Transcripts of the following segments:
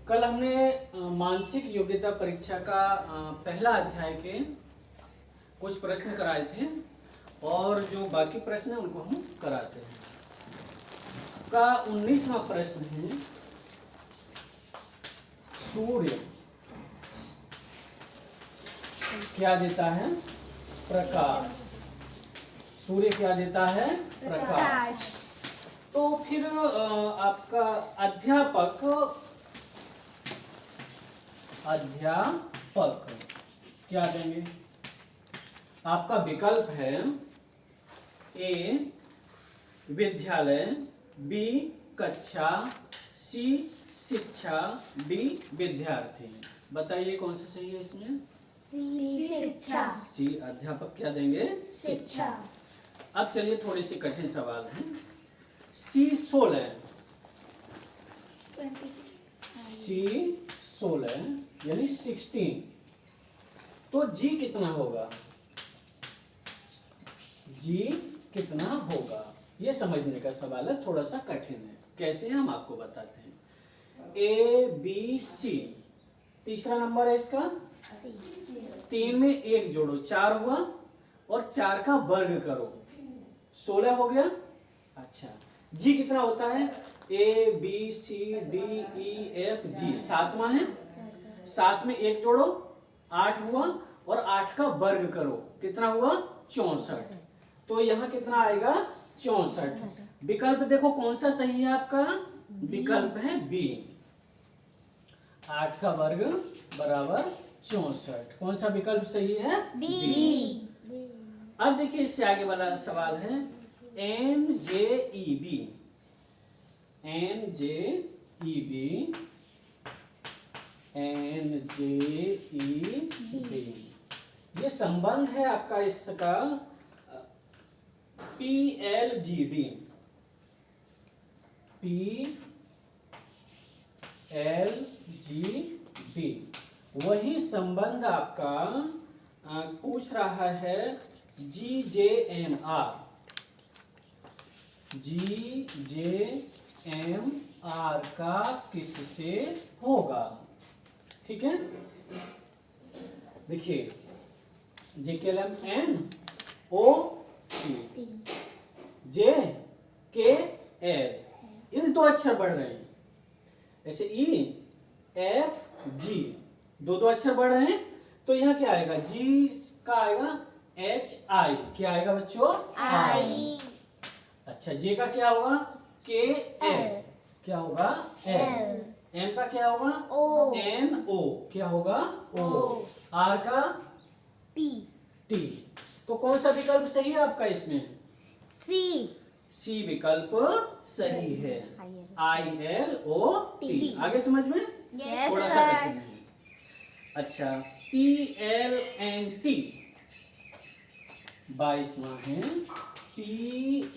कल हमने मानसिक योग्यता परीक्षा का पहला अध्याय के कुछ प्रश्न कराए थे और जो बाकी प्रश्न हैं उनको हम कराते हैं। का 19वां प्रश्न है, सूर्य क्या देता है? प्रकाश। सूर्य क्या देता है? प्रकाश। तो फिर आपका अध्यापक क्या देंगे? आपका विकल्प है ए विद्यालय, बी कक्षा, सी शिक्षा, डी विद्यार्थी। बताइए कौन सा सही है इसमें? सी शिक्षा। सी अध्यापक क्या देंगे? शिक्षा। अब चलिए थोड़ी सी कठिन सवाल है। सी 16, सी 16 यानी 16, तो जी कितना होगा? जी कितना होगा? ये समझने का सवाल है, थोड़ा सा कठिन है। कैसे हम आपको बताते हैं। ए बी सी, तीसरा नंबर है इसका। 3 में 1 जोड़ो 4 हुआ और 4 का वर्ग करो 16 हो गया। अच्छा, जी कितना होता है? A B C D E F G, 7वां है। 7 में 1 जोड़ो 8 हुआ और 8 का वर्ग करो, कितना हुआ? 64। तो यहाँ कितना आएगा? 64। विकल्प देखो कौन सा सही है आपका? विकल्प है बी, 8 का वर्ग बराबर 64। कौन सा विकल्प सही है? बी। अब देखिए इससे आगे वाला सवाल है N J E B, N J E B, N J E B. ये संबंध है आपका इसका P L G D, P L G D. वही संबंध आपका पूछ रहा है G J M R, G J M R का किससे होगा? ठीक है, देखिए जेकेएलएम एन ओ पी, जे के एल, इन 2 अक्षर बढ़ रहे हैं। ऐसे ई एफ जी, 2 अक्षर बढ़ रहे हैं, तो यहाँ क्या आएगा? जी का आएगा एच आई, क्या आएगा बच्चों? आई। अच्छा, जे का क्या होगा? के एल, क्या होगा? एल। एम का क्या होगा? ओ। एन ओ, क्या होगा? ओ। आर का? टी। टी। तो कौन सा विकल्प सही है आपका इसमें? सी। सी विकल्प सही है, आई एल ओ टी। आगे समझ में? यस थोड़ा सा कठिन है। अच्छा, पी एल एन टी, 22वां है। पी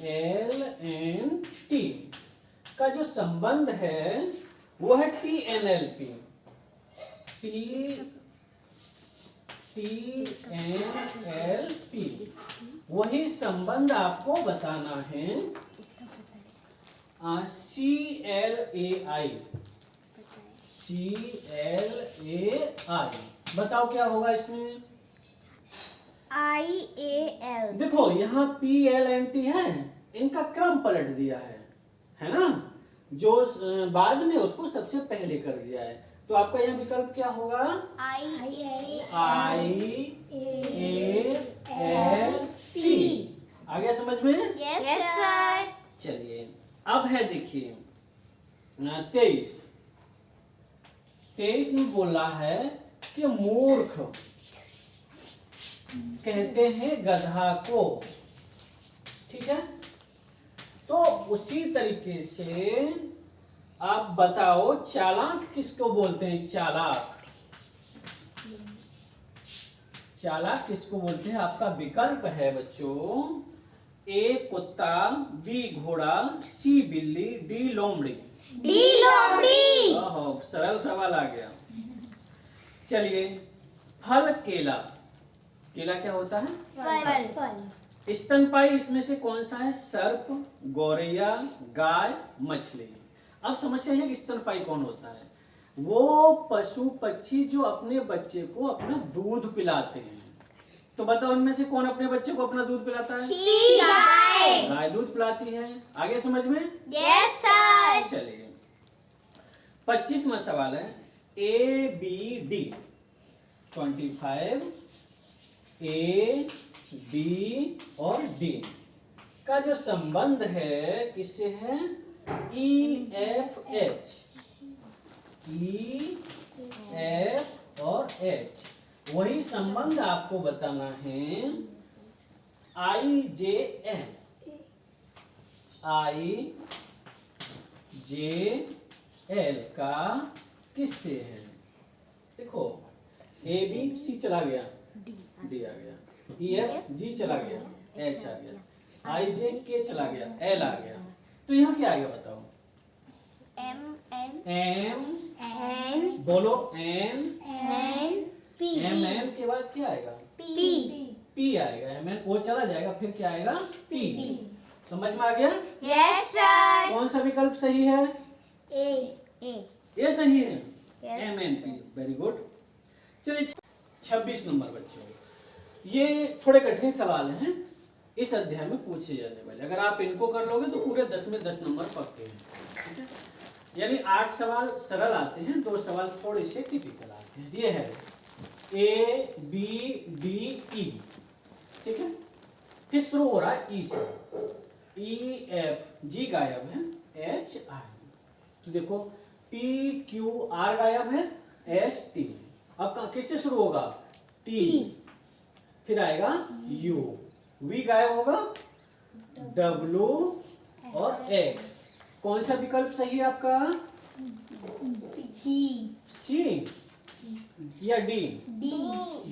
एल एन टी का जो संबंध है वो है T N L P, T N L P. वही संबंध आपको बताना है C L A I, C L A आई। बताओ क्या होगा इसमें? आई ए एल। देखो यहाँ पी एल एन टी है, इनका क्रम पलट दिया है ना? जो बाद में उसको सबसे पहले कर दिया है। तो आपका यहाँ विकल्प क्या होगा? आई ए एल सी। आ गया समझ में? Yes sir. चलिए अब है देखिए 23 में बोल रहा है कि मूर्ख कहते हैं गधा को। ठीक है, तो उसी तरीके से आप बताओ चालाक किसको बोलते हैं? चालाक किसको बोलते हैं? आपका विकल्प है बच्चों ए कुत्ता, बी घोड़ा, सी बिल्ली, डी लोमड़ी। डी लोमड़ी। ओहो, सरल सवाल आ गया। चलिए, फल केला, केला क्या होता है? फल। स्तनपायी इसमें से कौन सा है? सर्प, गौरैया, गाय, मछली। अब समस्या है कि स्तनपायी कौन होता है? वो पशु पक्षी जो अपने बच्चे को अपना दूध पिलाते हैं। तो बताओ इनमें से कौन अपने बच्चे को अपना दूध पिलाता है? गाय। गाय दूध पिलाती है। आगे समझ में? Yes sir. चलिए 25वां सवाल है ABD 25 A B और D का जो संबंध है इससे है EFH और H। वही संबंध आपको बताना है IJL का किससे है? देखो ABC चला गया, D आ गया, EFG चला गया, H आ गया, IJK चला गया, L आ गया। तो यहाँ क्या आएगा बताओ? M बोलो N के बाद क्या आएगा? P आएगा। MNO चला जाएगा, फिर क्या आएगा? P। समझ में आ गया? Yes sir. कौन सा विकल्प सही है? ये सही है। Yes. MNP very good. चलिए 26 नंबर बच्चों, ये थोड़े कठिन सवाल हैं, इस अध्याय में पूछे जाने वाले। अगर आप इनको कर लोगे तो पूरे 10 में 10 नंबर पक्के हैं। ठीक है, यानी 8 सवाल सरल आते हैं, 2 सवाल थोड़े से टिपिकल आते हैं। ये है ABDE। ठीक है, फिर शुरू हो रहा है E से, EFG गायब है, HI। तो देखो PQR गायब है, ST। अब किससे शुरू होगा? T। फिर आएगा U, V गायब होगा, W और X। कौन सा विकल्प सही है आपका? C या D? D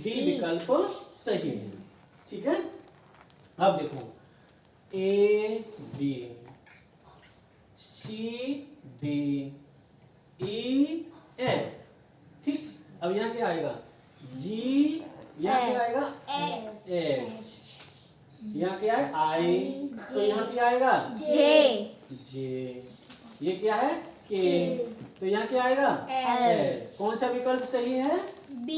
विकल्प सही है। ठीक है, अब देखो A B C D E F। ठीक, अब यहाँ क्या आएगा? G, यहाँ क्या आएगा? H, यहाँ क्या है? I, तो यहाँ क्या आएगा? J, ये क्या है? K, तो यहाँ क्या आएगा? L। कौन सा विकल्प सही है? B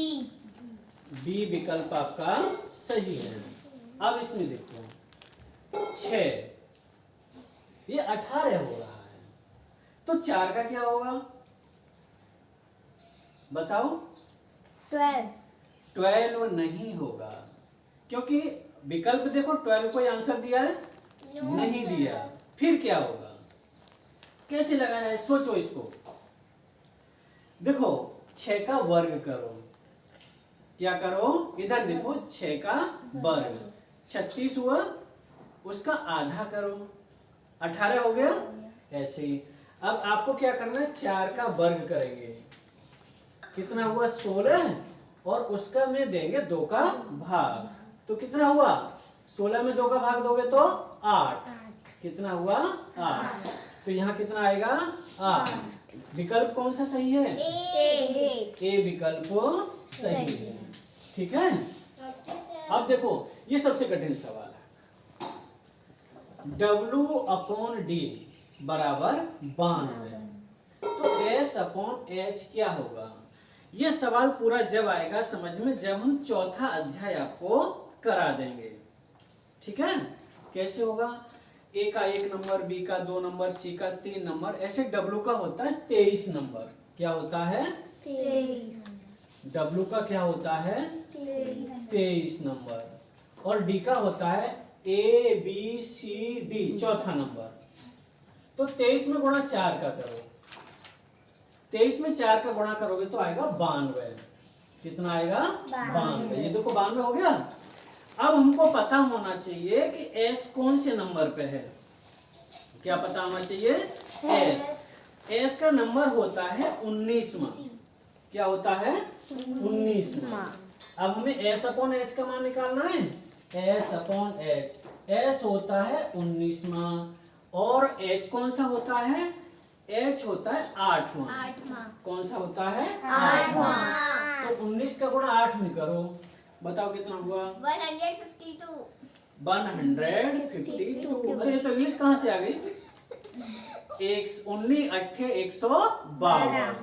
विकल्प आपका सही है। अब इसमें देखो 6, ये 18 हो रहा है, तो 4 का क्या होगा बताओ? 12 नहीं होगा, क्योंकि विकल्प देखो 12 को आंसर दिया है? नहीं दिया। फिर क्या होगा? कैसे लगाया है? सोचो इसको। देखो 6 का वर्ग करो, क्या करो? इधर देखो 6 का वर्ग 36 हुआ, उसका आधा करो, 18 हो गया। ऐसे ही अब आपको क्या करना है? 4 का वर्ग करेंगे, कितना हुआ? 16, और उसका में देंगे 2 का भाग, तो कितना हुआ? 16 में 2 का भाग दोगे तो 8। कितना हुआ? 8। तो यहाँ कितना आएगा? 8। विकल्प कौन सा सही है? ए विकल्प सही है। ठीक है, अब देखो ये सबसे कठिन सवाल है। W/D बराबर 92, तो S/H क्या होगा? ये सवाल पूरा जब आएगा समझ में, जब हम चौथा अध्याय आपको करा देंगे। ठीक है, कैसे होगा? A का 1 नंबर, B का 2 नंबर, C का 3 नंबर, ऐसे W का होता है 23 नंबर। क्या होता है? 23। W का क्या होता है? 23 नंबर। और D का होता है ABCD, चौथा नंबर। तो 23 में गुणा 4 का करो, 23 में 4 का गुणा करोगे तो आएगा 92। कितना आएगा? 92। ये देखो 92 हो गया। अब हमको पता होना चाहिए कि S कौन से नंबर पे है। क्या पता होना चाहिए? S का नंबर होता है 19वां। क्या होता है? 19वां। अब हमें S/H का मान निकालना है। S/H, S होता है 19वां, और H कौन सा होता है? H होता है 8वां। कौन सा होता है? 8वां। तो 19 का गुणा 8 में करो, बताओ कितना हुआ? 152। 152। अरे ये तो इंग्लिश कहाँ से आ गई? 19 अट्ठे 152।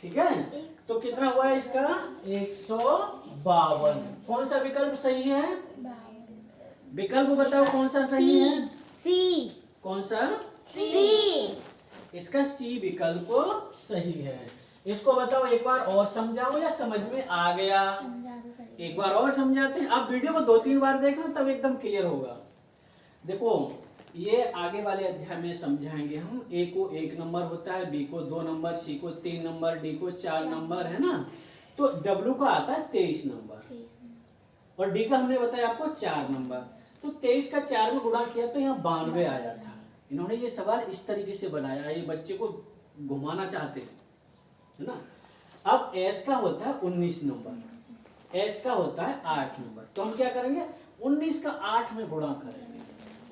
ठीक है, तो कितना हुआ है इसका 152। कौन सा विकल्प सही है? विकल्प बताओ कौन सा सही है? सी। कौन सा? सी। इसका सी विकल्प सही है। इसको बताओ एक बार और समझाओ या समझ में आ गया? एक बार और समझाते हैं। आप वीडियो को 2-3 बार देखना तब एकदम क्लियर होगा। देखो ये आगे वाले अध्याय में समझाएंगे हम। ए को 1 नंबर होता है, बी को 2 नंबर, सी को 3 नंबर, डी को 4 नंबर, है ना। तो डब्ल्यू का आता है 23 नंबर और डी का हमने बताया आपको 4 नंबर। तो 23 का 4 में गुणा किया तो यहाँ 92 आया था। इन्होंने ये सवाल इस तरीके से बनाया, ये बच्चे को घुमाना चाहते थे, है ना। अब एस का होता है 19 नंबर, एच का होता है 8 नंबर। तो हम क्या करेंगे 19 का 8 में गुणा करेंगे।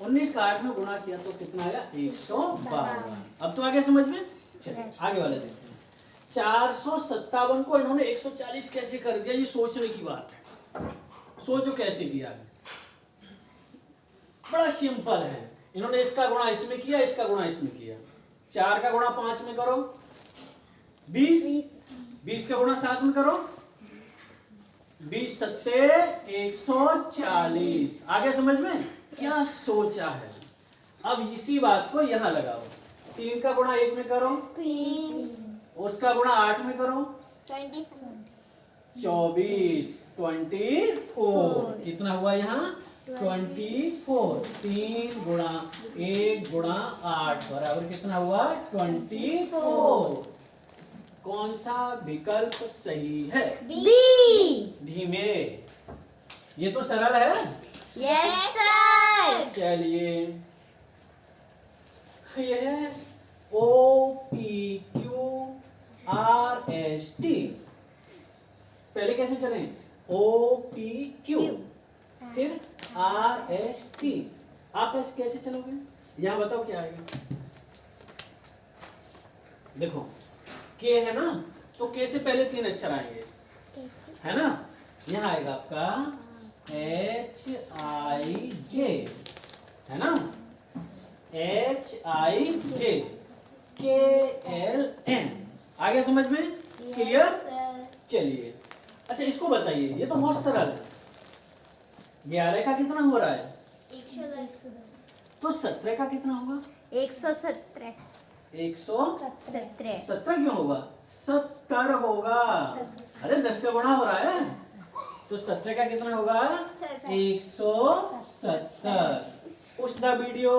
19 का 8 में गुणा किया तो कितना आया 152। अब तो आगे समझ में। चलिए आगे वाले देखते हैं। 457 को इन्होंने 140 कैसे कर दिया, ये सोचने की बात है। सोचो कैसे किया। बड़ा सिंपल है। इन्होंने इसका गुणा इसमें किया, इसका गुणा इसमें किया। 4 का गुणा 5 में करो 20, 20 का गुणा 7 में करो 20 सत्ते 140। आगे समझ में क्या सोचा है। अब इसी बात को यहां लगाओ। 3 का गुणा 1 में करो, 3, उसका गुणा 8 में करो 24, 24 कितना हुआ यहाँ 24। 3 गुणा 1 गुणा 8 बराबर कितना हुआ 24। कौन सा विकल्प सही है? बी। धीमे, ये तो सरल है। Yes sir. चलिए यह O P Q R S T पहले कैसे चले O P Q फिर R S T। आप ऐसे कैसे चलोगे? यहां बताओ क्या आएगा। देखो K है ना, तो K से पहले 3 अक्षर आएंगे, है ना। यहां आएगा आपका H I J, है ना। H I J K L N। आगे समझ में क्लियर? चलिए अच्छा इसको बताइए, ये तो बहुत सरल है। 11 का कितना हो रहा है? 110। तो 17 का कितना होगा? 117। 117 क्यों होगा? 70 होगा। अरे 10 का गुणा हो रहा है, तो 17 का कितना होगा? 170। Push the video.